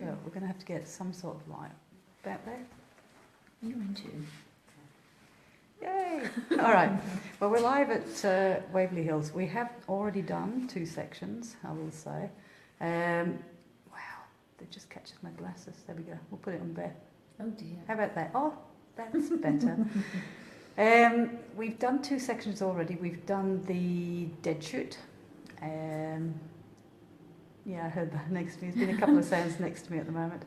So we're going to have to get some sort of light back there. You're into. Yay! All right. Well, we're live at Waverly Hills. We have already done 2 sections, I will say. Wow, they just catches my glasses. There we go. We'll put it on there. Oh dear. How about that? Oh, that's better. We've done 2 sections already. We've done the dead shoot. Yeah, I heard that next to me. There's been a couple of sounds next to me at the moment.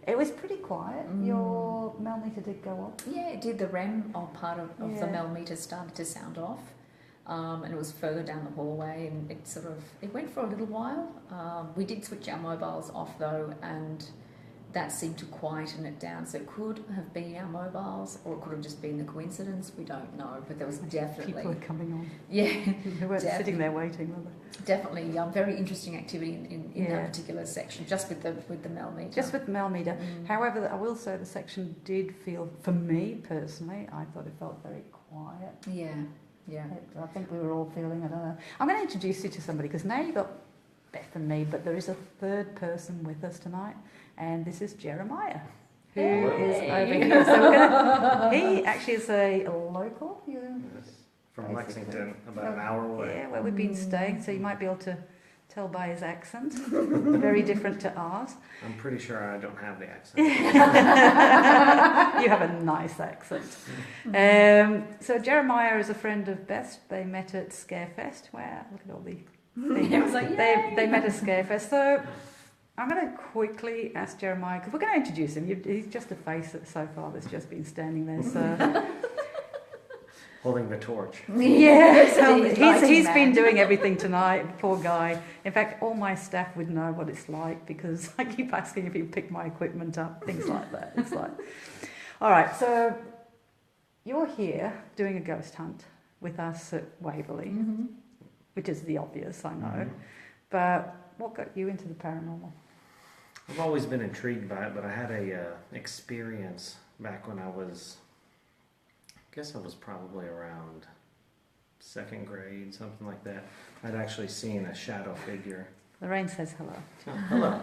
It was pretty quiet. Your meter did go off. Yeah, it did. The REM part of the meter started to sound off, and it was further down the hallway, and it went for a little while. We did switch our mobiles off though, and that seemed to quieten it down. So it could have been our mobiles, or it could have just been the coincidence. We don't know, but there was definitely people are coming on. Yeah, they weren't sitting there waiting, were they? Definitely, very interesting activity in that particular section, just with the meter. Just with the meter. However, I will say the section did feel, for me personally, I thought it felt very quiet. Yeah. I think we were all feeling it. I'm going to introduce you to somebody because now you've got Beth and me, but there is a third person with us tonight, and this is Jeremiah, who is over here. So he actually is a local. From Lexington, about an hour away. Yeah, where we've been staying, so you might be able to tell by his accent. Very different to ours. I'm pretty sure I don't have the accent. You have a nice accent. So Jeremiah is a friend of Beth's. They met at Scarefest. Wow, look at all the things. They met at Scarefest. So I'm going to quickly ask Jeremiah, because we're going to introduce him. He's just a face so far that's just been standing there. So. Holding the torch. Yeah, so he's been doing everything tonight, poor guy. In fact, all my staff would know what it's like because I keep asking if he pick my equipment up, things like that. It's like, all right, so you're here doing a ghost hunt with us at Waverly, which is the obvious, I know. But what got you into the paranormal? I've always been intrigued by it, but I had a experience back when I guess I was probably around 2nd grade, something like that. I'd actually seen a shadow figure. Lorraine says hello. Oh, hello.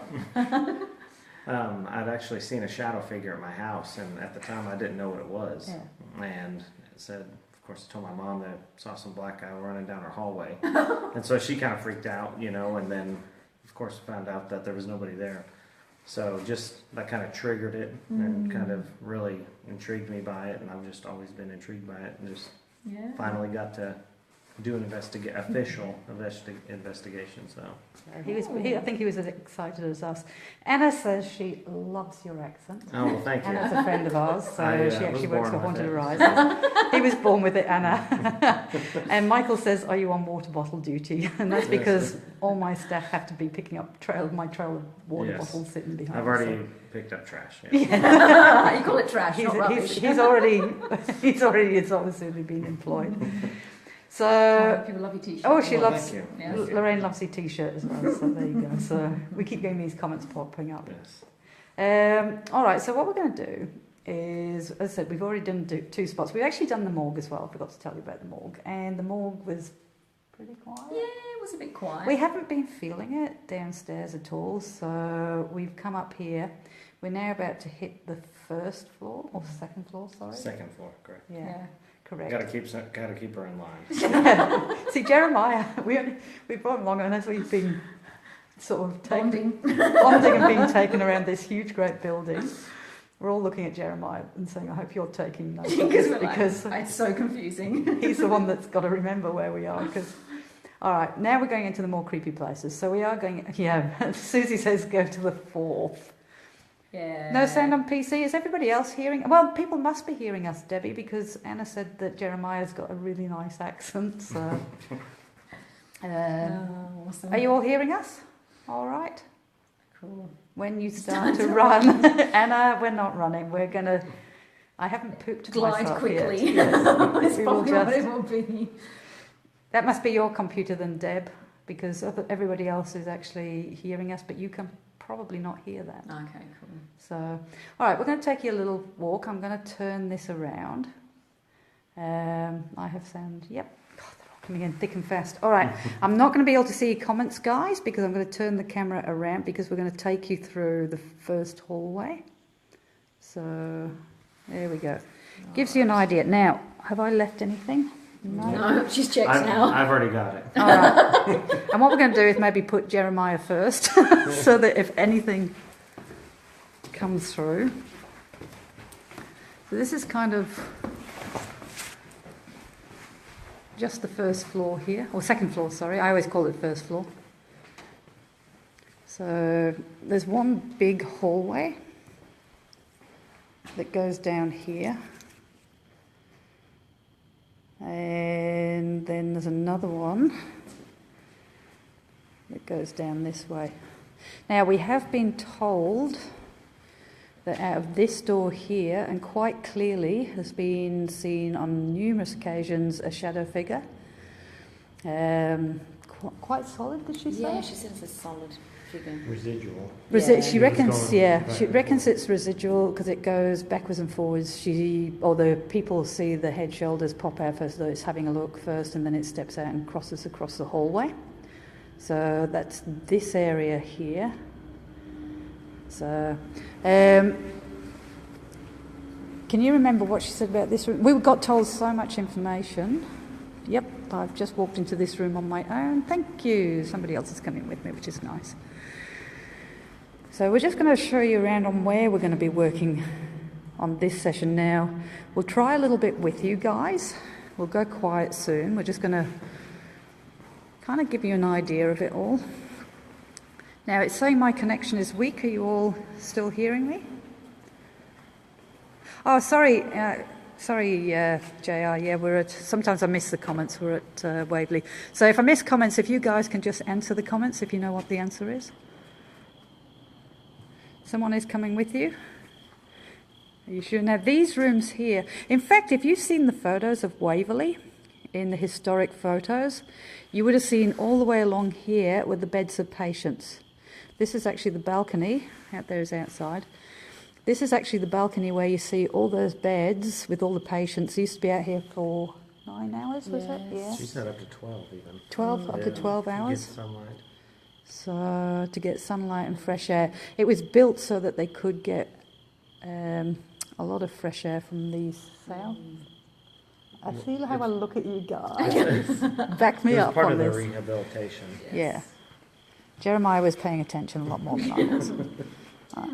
I'd actually seen a shadow figure at my house, and at the time I didn't know what it was. Yeah. And it said, of course, I told my mom that I saw some black guy running down her hallway. And so she kind of freaked out, and then, of course, found out that there was nobody there. So just that kind of triggered it and kind of really intrigued me by it, and I've just always been intrigued by it, and just finally got to do an official investigation. So I think he was as excited as us. Anna says she loves your accent. Oh, well, thank you. Anna's a friend of ours, so she actually works for Haunted Horizons. He was born with it, Anna. And Michael says, "Are you on water bottle duty?" And that's because all my staff have to be picking up my trail of water bottles sitting behind. I've already picked up trash. Yeah. You call it trash, not rubbish. He's already it's obviously been employed. So, people love your t-shirt. Oh, she loves. Thank you. Yes. Lorraine loves your t-shirt as well. So there you go. So we keep getting these comments popping up. Yes. All right. So what we're going to do is, as I said, we've already done 2 spots. We've actually done the morgue as well. I forgot to tell you about the morgue, and the morgue was pretty quiet. Yeah, it was a bit quiet. We haven't been feeling it downstairs at all. So we've come up here. We're now about to hit the 1st floor or 2nd floor. Sorry. 2nd floor, correct. Yeah. Correct. Got to keep her in line. See, Jeremiah, we brought him along, and as we've been sort of bonding and being taken around this huge, great building, we're all looking at Jeremiah and saying, "I hope you're taking notes," because it's so confusing. He's the one that's got to remember where we are. All right, now we're going into the more creepy places. So we are going. Yeah, Susie says go to the 4th. Yeah. No sound on PC. Is everybody else hearing? Well, people must be hearing us, Debbie, because Anna said that Jeremiah's got a really nice accent. So, awesome. Are you all hearing us? All right. Cool. When you start to run, Anna, we're not running. We're gonna. I haven't pooped glide myself quickly. Yet. Yes. It's probably what it will be. That must be your computer then, Deb, because everybody else is actually hearing us, but you can probably not hear that. Okay, cool. So, all right, we're going to take you a little walk. I'm going to turn this around. I have sound. Yep. God, they're all coming in thick and fast. All right, I'm not going to be able to see your comments, guys, because I'm going to turn the camera around because we're going to take you through the first hallway. So there we go. Gives you an idea. Now, have I left anything? No, she's checked now. I've already got it. All right. And what we're going to do is maybe put Jeremiah first so that if anything comes through. So this is kind of just the first floor here, or second floor, sorry. I always call it first floor. So there's one big hallway that goes down here. And then there's another one that goes down this way. Now we have been told that out of this door here, and quite clearly has been seen on numerous occasions, a shadow figure. Quite solid, did she say? Yeah, she said it's a solid figure. Residual. She reckons it's residual because it goes backwards and forwards. The people see the head shoulders pop out first, though it's having a look first, and then it steps out and crosses across the hallway. So that's this area here. So, can you remember what she said about this room? We got told so much information. Yep, I've just walked into this room on my own. Thank you. Somebody else is coming with me, which is nice. So we're just going to show you around on where we're going to be working on this session now. We'll try a little bit with you guys. We'll go quiet soon. We're just going to kind of give you an idea of it all. Now, it's saying my connection is weak. Are you all still hearing me? Oh, sorry, JR. Yeah, sometimes I miss the comments. We're at Waverly. So if I miss comments, if you guys can just answer the comments if you know what the answer is. Someone is coming with you? Are you sure? Now, these rooms here, in fact, if you've seen the photos of Waverly in the historic photos, you would have seen all the way along here with the beds of patients. This is actually the balcony. Out there is outside. This is actually the balcony where you see all those beds with all the patients. They used to be out here for 9 hours, was it? Yeah. She said up to 12 even. 12, up to 12 hours. To get sunlight. So, to get sunlight and fresh air. It was built so that they could get a lot of fresh air from the south. I feel how I look at you guys. Back me up part on of this. the rehabilitation. Yes. Yeah. Jeremiah was paying attention a lot more than I was.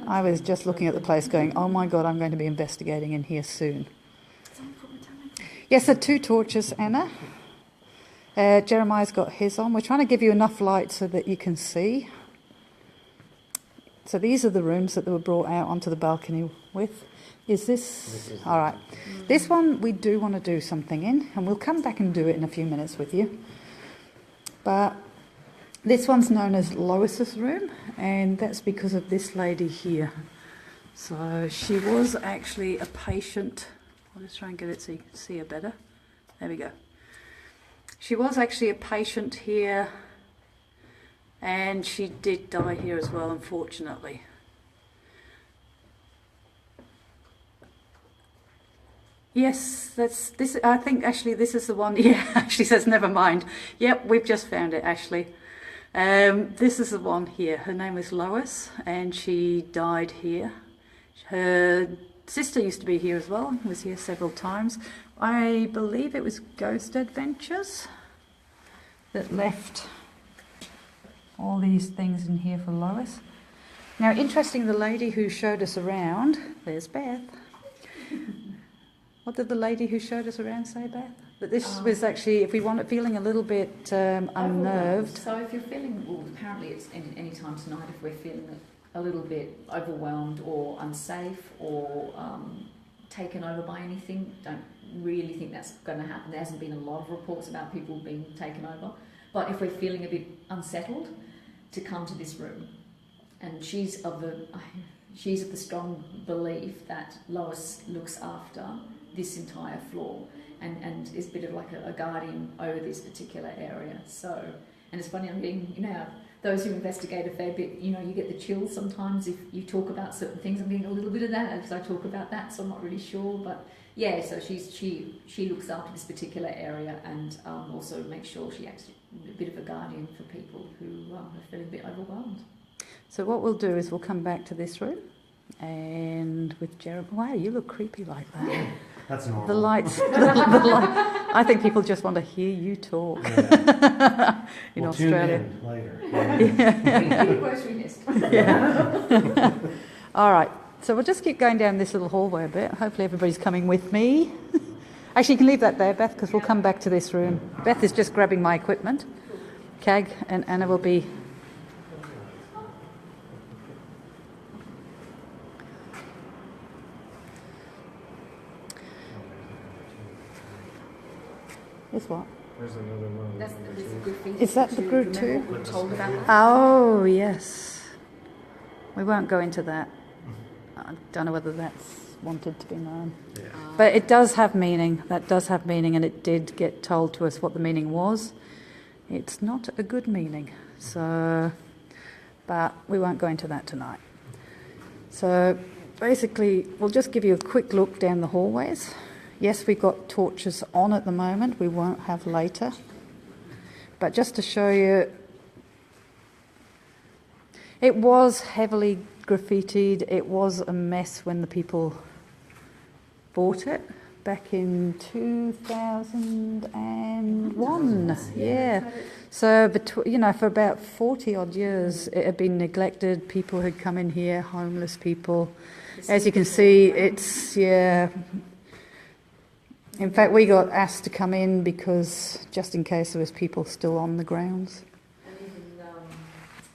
I was just looking at the place going, oh my God, I'm going to be investigating in here soon. Yes, so 2 torches, Anna. Jeremiah's got his on. We're trying to give you enough light so that you can see. So these are the rooms that they were brought out onto the balcony with. Is this all right? This one we do want to do something in, and we'll come back and do it in a few minutes with you. But this one's known as Lois's room, and that's because of this lady here. So she was actually a patient. I'll just try and get it so you can see her better. There we go. She was actually a patient here, and she did die here as well, unfortunately. Yes, that's this. I think actually this is the one. Yeah, actually says never mind. Yep, we've just found it actually. This is the one here. Her name was Lois, and she died here. Her sister used to be here as well. Was here several times. I believe it was Ghost Adventures that left all these things in here for Lois. Now, interesting, the lady who showed us around. There's Beth. What did the lady who showed us around say, Beth? That this was actually, if we want it, feeling a little bit unnerved. So if you're feeling, well, apparently it's any time tonight, if we're feeling a little bit overwhelmed or unsafe or taken over by anything, don't really think that's going to happen. There hasn't been a lot of reports about people being taken over. But if we're feeling a bit unsettled, to come to this room. And she's of the strong belief that Lois looks after this entire floor and is a bit of like a guardian over this particular area. So, and it's funny, I'm getting, those who investigate a fair bit, you know, you get the chills sometimes if you talk about certain things. I'm getting a little bit of that as I talk about that, so I'm not really sure. But yeah, so she looks after this particular area and also makes sure she acts a bit of a guardian for people who are feeling a bit overwhelmed. So what we'll do is we'll come back to this room, and with Jeremy. Wow, you look creepy like that. That's normal. The lights. the light. I think people just want to hear you talk. Yeah. In We'll Australia. Tune in later. Yeah. All right. So we'll just keep going down this little hallway a bit. Hopefully everybody's coming with me. Actually, you can leave that there, Beth, because we'll come back to this room. Beth is just grabbing my equipment. Cag and Anna will be... Is what? There's another one. That's the graffiti. Is that the group too? We're told about that. Oh, yes. We won't go into that. I don't know whether that's wanted to be known. Yeah. But it does have meaning. That does have meaning, and it did get told to us what the meaning was. It's not a good meaning. So, but we won't go into that tonight. So basically, we'll just give you a quick look down the hallways. Yes, we've got torches on at the moment. We won't have later. But just to show you, it was heavily graffitied. It was a mess when the people bought it back in 2001. Yeah. So, for about 40 odd years, it had been neglected. People had come in here, homeless people. As you can see, it's, yeah. In fact, we got asked to come in because just in case there was people still on the grounds. And even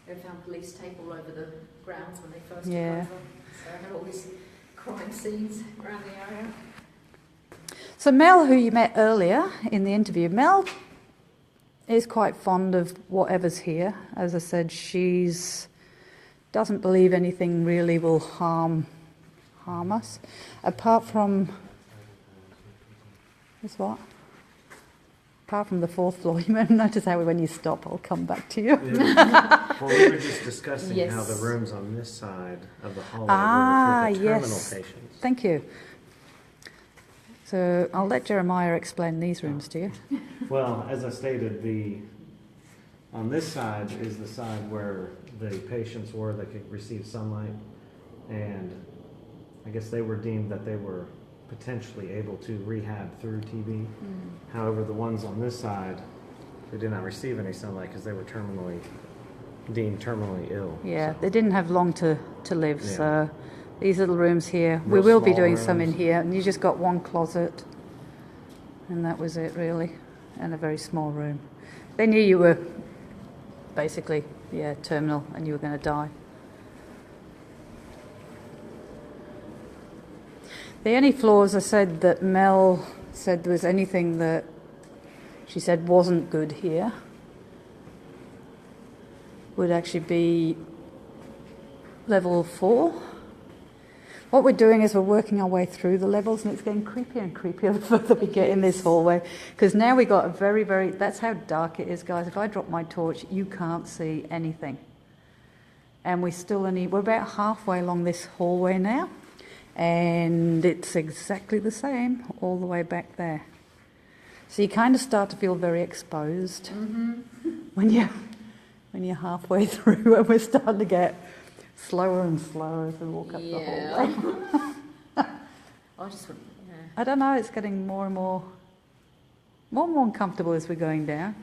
they found police tape all over the grounds when they first Yeah. took over. So I had all these crime scenes around the area. So Mel, who you met earlier in the interview, Mel is quite fond of whatever's here. As I said, she's doesn't believe anything really will harm us, apart from. What? Apart from the fourth floor, you might notice how when you stop, I'll come back to you. Yeah. Well, we were just discussing Yes. how the rooms on this side of the hallway Ah, were for the terminal yes. patients. Thank you. So I'll let Jeremiah explain these rooms to you. Well, as I stated, on this side is the side where the patients were that could receive sunlight, and I guess they were deemed that they were potentially able to rehab through TB. However, the ones on this side, they did not receive any sunlight because they were deemed terminally ill. Yeah, So, they didn't have long to live, Yeah. so these little rooms here, we Real will be small doing some in rooms. here, and you just got one closet, and that was it really, and a very small room. They knew you were basically, terminal, and you were going to die. The only flaws I said that Mel said there was anything that she said wasn't good here would actually be level 4. What we're doing is we're working our way through the levels, and it's getting creepier and creepier the further we get in this hallway, because now we got a very, very, that's how dark it is, guys. If I drop my torch, you can't see anything. And we're about halfway along this hallway now. And it's exactly the same all the way back there. So you kind of start to feel very exposed when you're halfway through, and we're starting to get slower and slower as we walk up the hallway. I don't know, it's getting more and more uncomfortable as we're going down.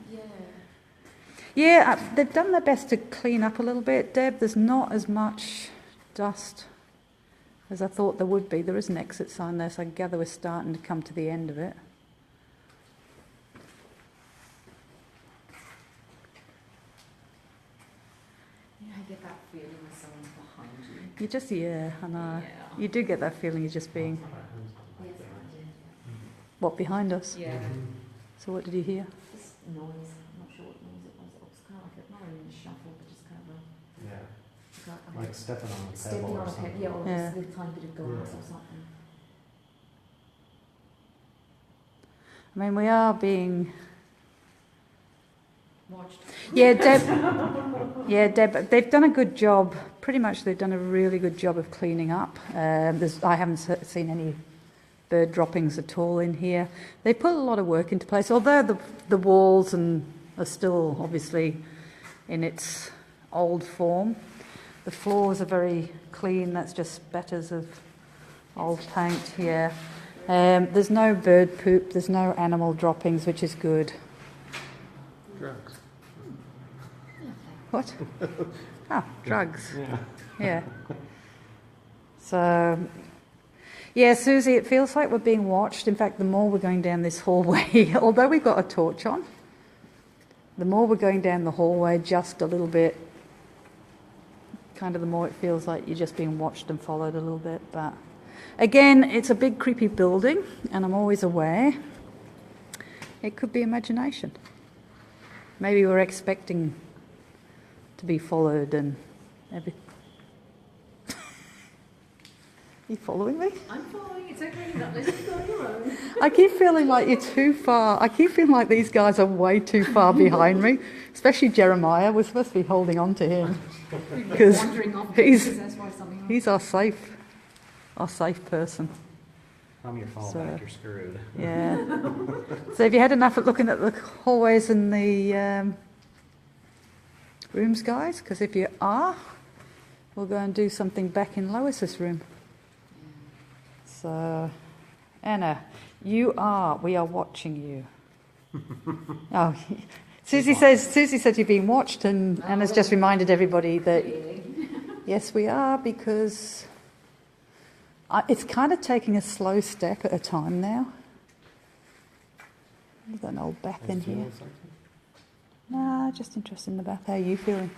Yeah, they've done their best to clean up a little bit. Deb, there's not as much dust as I thought there would be. There is an exit sign there, so I gather we're starting to come to the end of it. Yeah, I get that feeling when someone's behind you. You just, I know. Yeah. You do get that feeling you're just being, Yes, I what, behind us? did. Yeah. So what did you hear? Just noise. I'm not sure what noise it was. It was kind of like not really a shuffle, but just kind of like stepping on a pebble stepping or on a something. pebble, or Yeah. just a tiny bit of glass or something. I mean, we are being... Watched. Yeah, Deb, they've done a good job. Pretty much they've done a really good job of cleaning up. I haven't seen any bird droppings at all in here. They put a lot of work into place, although the walls are still obviously in its old form. The floors are very clean. That's just spatters of old paint here. There's no bird poop. There's no animal droppings, which is good. Drugs. What? Oh, drugs. Yeah. Yeah. So, yeah, Susie, it feels like we're being watched. In fact, the more we're going down this hallway, although we've got a torch on, the more we're going down the hallway just a little bit, kind of the more it feels like you're just being watched and followed a little bit. But again, it's a big creepy building, and I'm always aware it could be imagination. Maybe we're expecting to be followed and everything. You following me? I'm following. It's okay. You're not listening on your own. I keep feeling like you're too far. I keep feeling like these guys are way too far behind me, especially Jeremiah. We're supposed to be holding on to him because he's our safe person. I'm your fallback, you're screwed. Yeah. So have you had enough at looking at the hallways and the rooms, guys? Because if you are, we'll go and do something back in Lois's room. So, Anna, we are watching you. Oh, Susie said you've been watched, and Anna's just reminded everybody that yes, we are, because it's kind of taking a slow step at a time now. We've got an old bath in here. Nah, just interested in the bath. How are you feeling?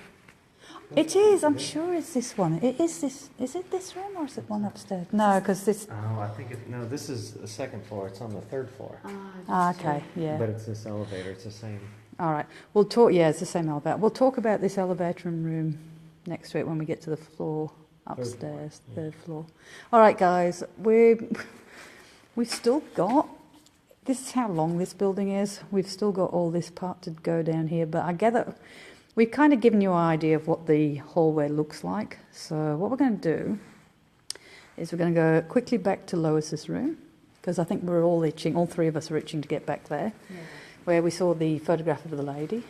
It is, I'm sure it's this one. Is it this room or is it one upstairs? No, because this... Oh, I think this is the second floor. It's on the third floor. Okay, yeah. But it's this elevator. It's the same. All right. We'll talk, it's the same elevator. We'll talk about this elevator and room next to it when we get to the floor upstairs, third floor. All right, guys, we've still got... This is how long this building is. We've still got all this part to go down here, but I gather... We've kind of given you an idea of what the hallway looks like. So what we're going to do is we're going to go quickly back to Lois's room, because I think we're all itching, all three of us are itching to get back there, where we saw the photograph of the lady.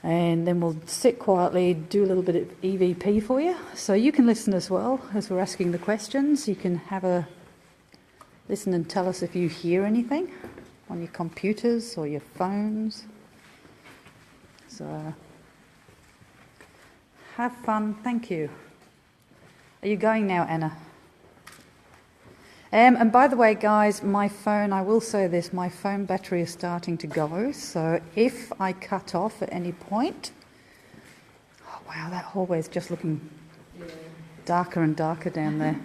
And then we'll sit quietly, do a little bit of EVP for you. So you can listen as well as we're asking the questions. You can have a listen and tell us if you hear anything on your computers or your phones. So, have fun. Thank you. Are you going now, Anna? And by the way, guys, my phone, I will say this, my phone battery is starting to go. So if I cut off at any point... Oh, wow, that hallway is just looking darker and darker down there.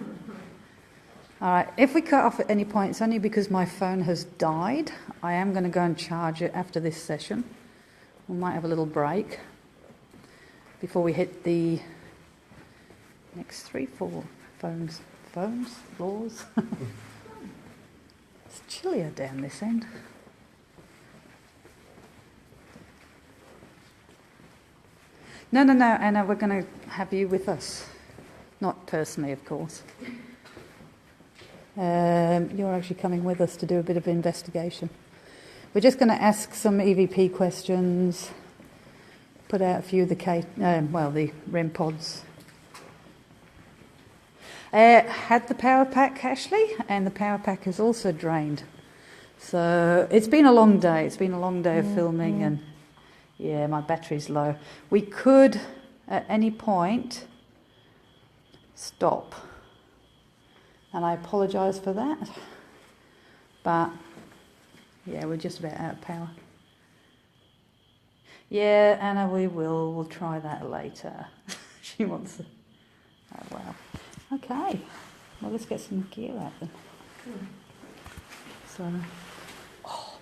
All right, if we cut off at any point, it's only because my phone has died. I am going to go and charge it after this session. We might have a little break before we hit the next 3-4 floors. It's chillier down this end. No, Anna, we're going to have you with us. Not personally, of course. You're actually coming with us to do a bit of investigation. We're just going to ask some EVP questions, put out a few of the REM pods. Had the power pack, Ashley, and the power pack has also drained. So it's been a long day. It's been a long day of filming, and yeah, my battery's low. We could, at any point, stop. And I apologise for that, but... Yeah, we're just about out of power. Yeah, Anna, we'll try that later. She wants to... Oh, wow. Okay. Well, let's get some gear out then. So... Oh.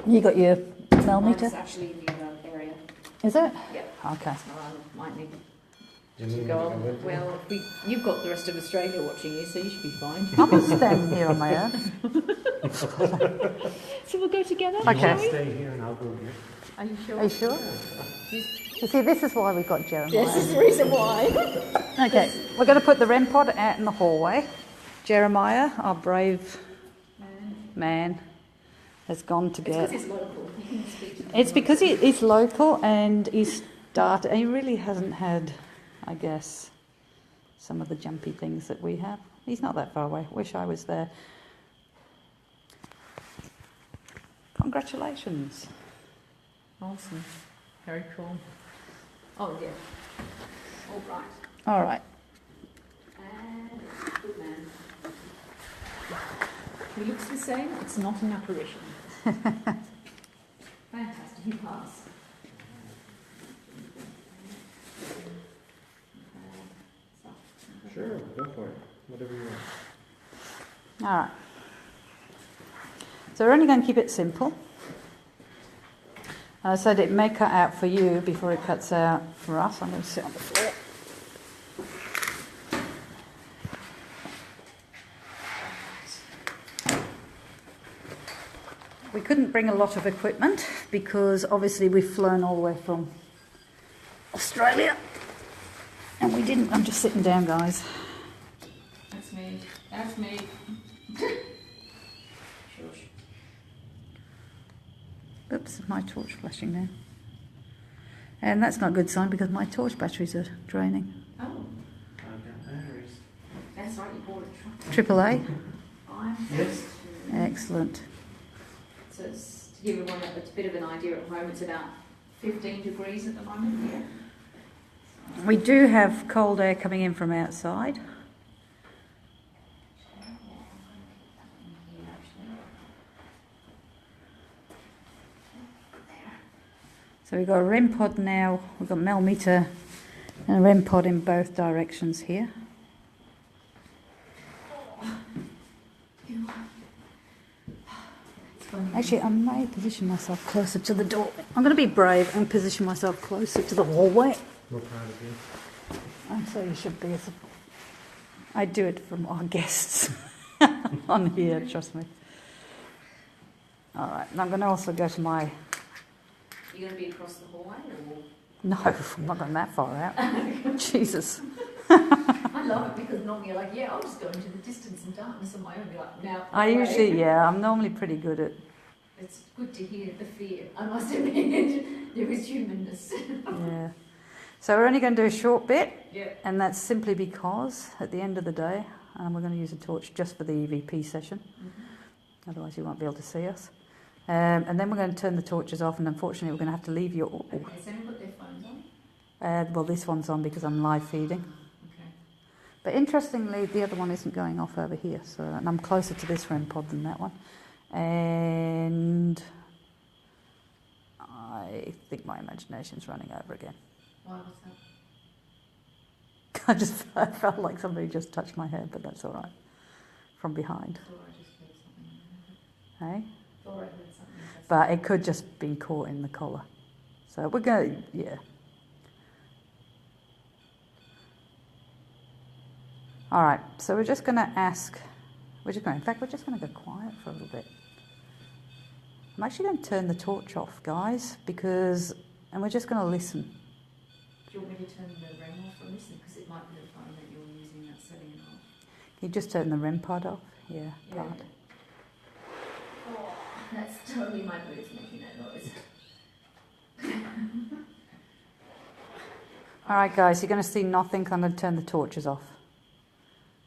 You got your Mel meter? It's actually in the area. Is it? Yep. Okay. So I might need You need me to Go go on. with you? Well, you've got the rest of Australia watching you, so you should be fine. I'm not standing here on my own. So we'll go together, You Okay. shall want to we? stay here and I'll go here? Are you sure? Are you sure? You see, this is why we've got Jeremiah. Yes, this is the reason why. Okay, we're going to put the REM pod out in the hallway. Jeremiah, our brave man, has gone to get... It's local. You can speak to them. It's because he's local and he's started... He really hasn't had, I guess, some of the jumpy things that we have. He's not that far away. Wish I was there. Congratulations. Awesome. Very cool. Oh, yeah. All right. All right. And good man. He looks the same. It's not an apparition. Fantastic. You pass. Sure, go for it. Whatever you want. All right. So we're only going to keep it simple. I said it may cut out for you before it cuts out for us. I'm going to sit on the floor. We couldn't bring a lot of equipment because obviously we've flown all the way from Australia. And we didn't. I'm just sitting down, guys. That's me. That's me. Oops, my torch flashing now. And that's not a good sign because my torch batteries are draining. Oh, I've got batteries. that's right. You bought a truck. Triple A. Yes. Excellent. So it's, to give everyone a bit of an idea at home, it's about 15 degrees at the moment here. We do have cold air coming in from outside. So we've got a REM pod now, we've got millimetre and a REM pod in both directions here. Actually, I may position myself closer to the door. I'm going to be brave and position myself closer to the hallway. We're proud of you. And so you should be. I do it from our guests on here, trust me. All right, and I'm going to also go to my... You're going to be across the hallway or...? No, I'm not going that far out. Jesus. I love it because normally you're like, yeah, I'll just go into the distance and darkness on my own. Be like, now. I usually, I'm normally pretty good at... It's good to hear the fear. I must admit, there is humanness. Yeah. So we're only going to do a short bit, Yeah. and that's simply because at the end of the day, we're going to use a torch just for the EVP session. Mm-hmm. Otherwise you won't be able to see us. And then we're going to turn the torches off, and unfortunately we're going to have to leave your... Okay, so anyone put their phones on? Well, this one's on because I'm live feeding. Okay. But interestingly, the other one isn't going off over here, so, and I'm closer to this REM pod than that one. And I think my imagination's running over again. Why was that? I felt like somebody just touched my head, but that's all right. From behind, Thought I just heard something. hey? Thought I heard something. But it could just be caught in the collar. So we're going, yeah. All right, so we're just going to ask, in fact, we're just going to go quiet for a little bit. I'm actually going to turn the torch off, guys, and we're just going to listen. Do you want me to turn the REM off or listen? Because it might be the phone that you're using that's setting it off. Can you just turn the REM pod off? Yeah, part. Oh, that's totally my boots making that noise. All right, guys, you're going to see nothing. I'm going to turn the torches off.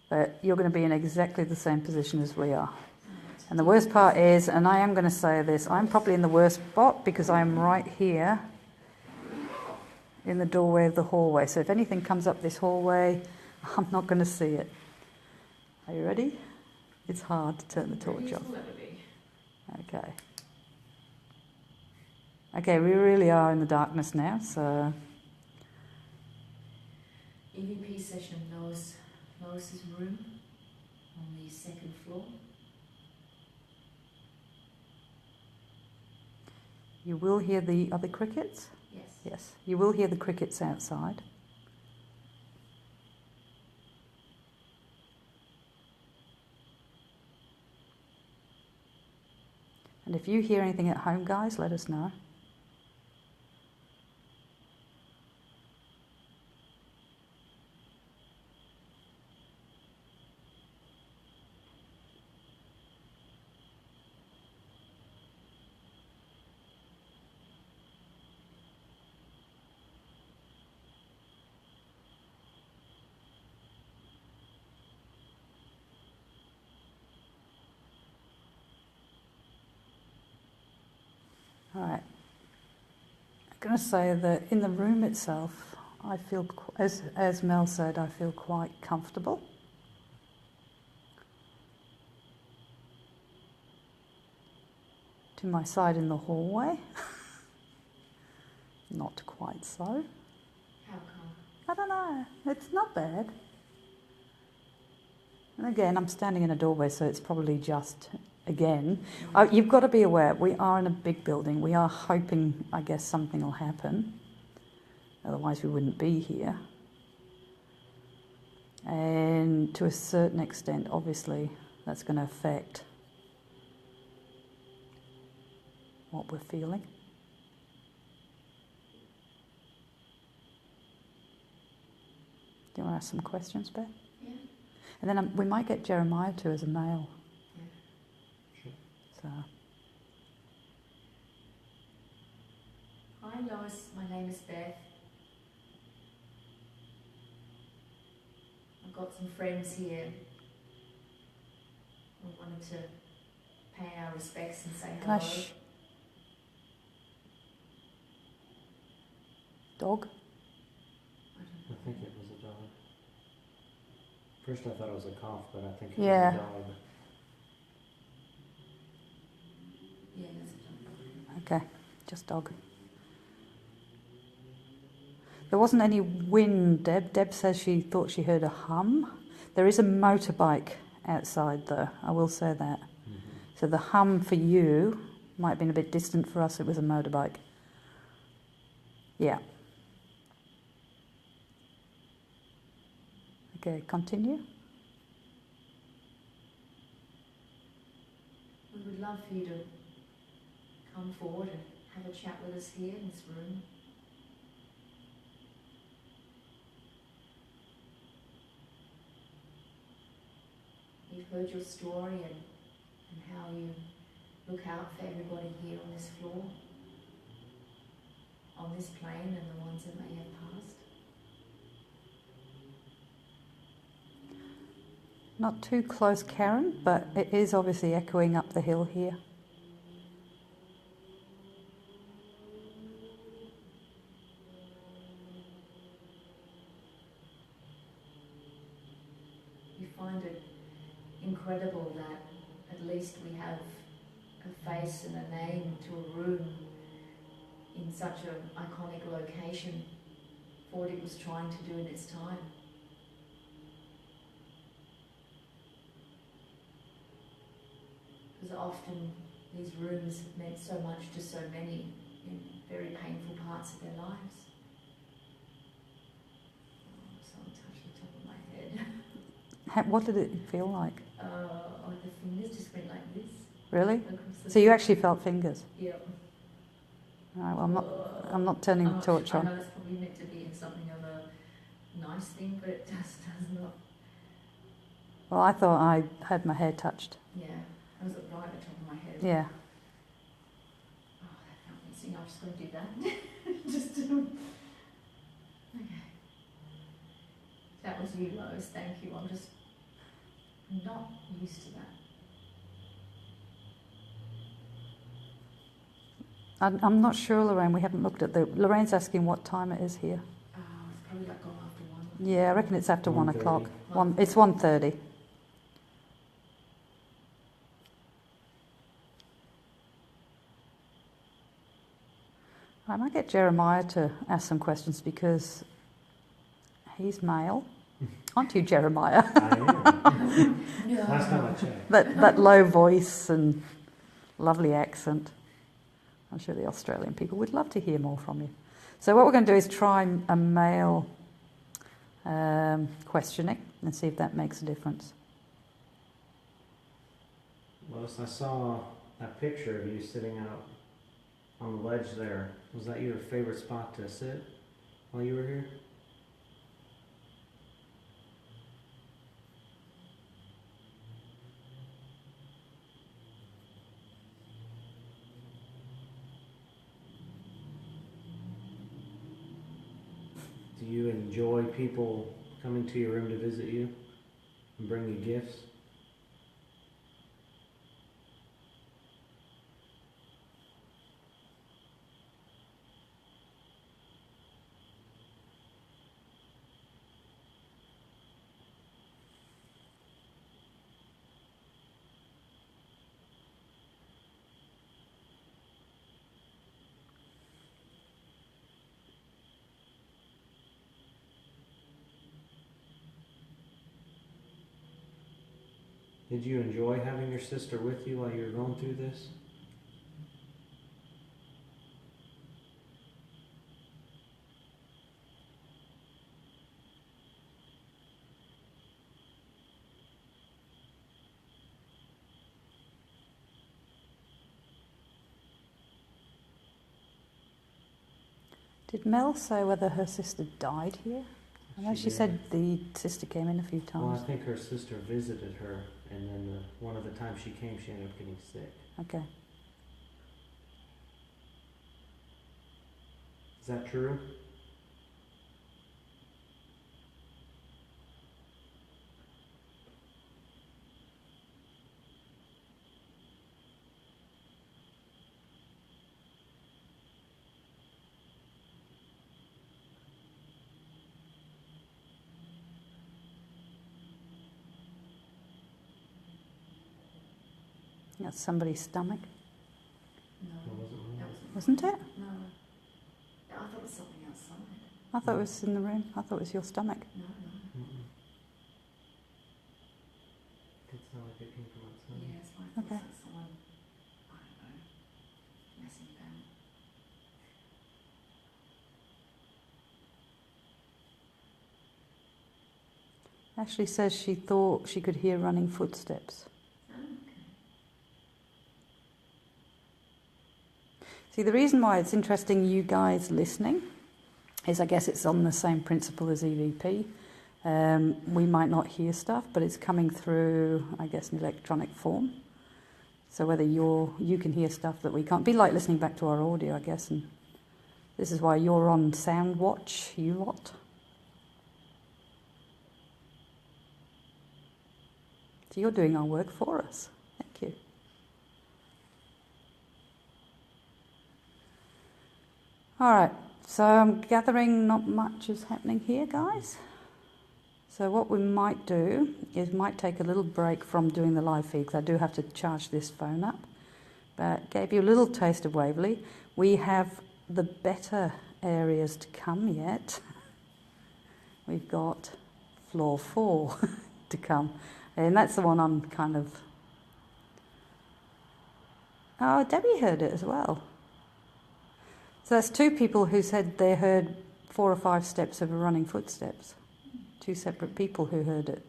But you're going to be in exactly the same position as we are. And the worst part is, and I am going to say this, I'm probably in the worst spot because I'm right here in the doorway of the hallway. So if anything comes up this hallway, I'm not going to see it. Are you ready? It's hard to turn the torch off. Okay. Okay, we really are in the darkness now, so... EVP session, Lois's room on the second floor. You will hear the other crickets? Yes. Yes. You will hear the crickets outside. And if you hear anything at home, guys, let us know. All right. I'm going to say that in the room itself, I feel, as Mel said, I feel quite comfortable. To my side in the hallway, not quite so. How come? I don't know. It's not bad. And again, I'm standing in a doorway, so it's probably just, again, you've got to be aware, we are in a big building. We are hoping, I guess, something will happen. Otherwise, we wouldn't be here. And to a certain extent, obviously, that's going to affect what we're feeling. Do you want to ask some questions, Beth? Yeah. And then we might get Jeremiah too as a male. Yeah. Sure. So. Hi Lois, my name is Beth. I've got some friends here. I wanted to pay our respects and say hello. Gosh. Dog? I think it was a dog. First I thought it was a cough, but I think it Yeah. was a dog. Yeah, that's a dog. Okay, just dog. There wasn't any wind, Deb. Deb says she thought she heard a hum. There is a motorbike outside though, I will say that. Mm-hmm. So the hum for you might have been a bit distant. For us it was a motorbike. Yeah. Okay, continue. We would love for you to come forward and have a chat with us here in this room. We've heard your story and how you look out for everybody here on this floor, on this plane, and the ones that may have passed. Not too close, Karen, but it is obviously echoing up the hill here. You find it incredible that at least we have a face and a name to a room in such an iconic location for what it was trying to do in its time. Because often these rooms have meant so much to so many in very painful parts of their lives. Oh, someone touched the top of my head. What did it feel like? Oh, the fingers just went like this. Really? Across the So you actually felt fingers? Yeah. All right, well, I'm not turning the torch I on. know it's probably meant to be something of a nice thing, but it just does not. Well, I thought I had my hair touched. Yeah, I was right at the top of my head. Yeah. Oh, that felt missing. I'm just going to do that. Just okay. That was you, Lois. Thank you. I'm just not used to that. I'm not sure, Lorraine. We haven't looked at Lorraine's asking what time it is here. Oh, it's probably like gone after 1. Yeah, I reckon it's after 1 1:30. o'clock. It's 1:30. I might get Jeremiah to ask some questions because he's male. Aren't you, Jeremiah? I am. No. Last time I checked. that low voice and lovely accent. I'm sure the Australian people would love to hear more from you. So what we're going to do is try a male questioning and see if that makes a difference. Lois, I saw that picture of you sitting out on the ledge there, was that your favorite spot to sit while you were here? Do you enjoy people coming to your room to visit you and bring you gifts? Did you enjoy having your sister with you while you were going through this? Did Mel say whether her sister died here? I know she said the sister came in a few Well, times. I think her sister visited her, and then one of the times she came, she ended up getting sick. Okay. Is that true? That's somebody's stomach, No, that wasn't it? No. I thought it was something outside. I thought it was in the room. I thought it was your stomach. No. Mm-mm. It sounded like it came from outside. Yeah, it's like Okay. someone, I don't know, messing about. Ashley says she thought she could hear running footsteps. Oh, okay. See, the reason why it's interesting you guys listening is I guess it's on the same principle as EVP. We might not hear stuff, but it's coming through, I guess, in electronic form. So whether you can hear stuff that we can't, be like listening back to our audio, I guess. And this is why you're on Sound Watch, you lot. So you're doing our work for us. Thank you. All right, so I'm gathering not much is happening here, guys. So what we might do is might take a little break from doing the live feed, because I do have to charge this phone up. But gave you a little taste of Waverly. We have the better areas to come yet. We've got floor 4 to come. And that's the one I'm kind of... Oh, Debbie heard it as well. So that's 2 people who said they heard 4 or 5 steps of running footsteps. 2 separate people who heard it.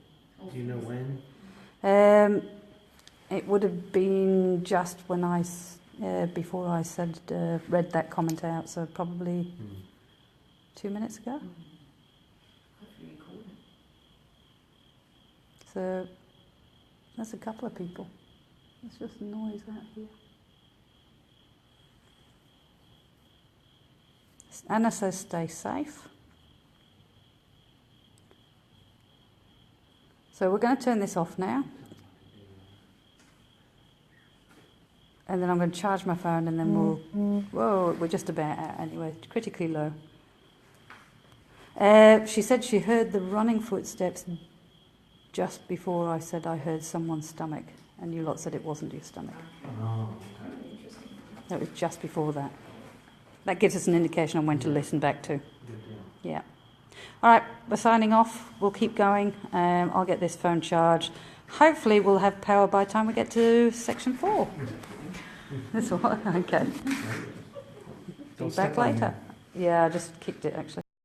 Do you know when? It would have been just when before I said read that comment out, so probably 2 minutes ago. Hopefully you called it. So that's a couple of people. It's just noise out here. Anna says stay safe. So we're going to turn this off now. And then I'm going to charge my phone and then we're just about out anyway, critically low. She said she heard the running footsteps just before I said I heard someone's stomach. And you lot said it wasn't your stomach. Oh, Interesting. That was just before that. That gives us an indication on when to listen back to. good deal. Yeah. All right, we're signing off. We'll keep going. I'll get this phone charged. Hopefully we'll have power by the time we get to section 4. That's all. Okay. Be back later. Yeah, I just kicked it actually.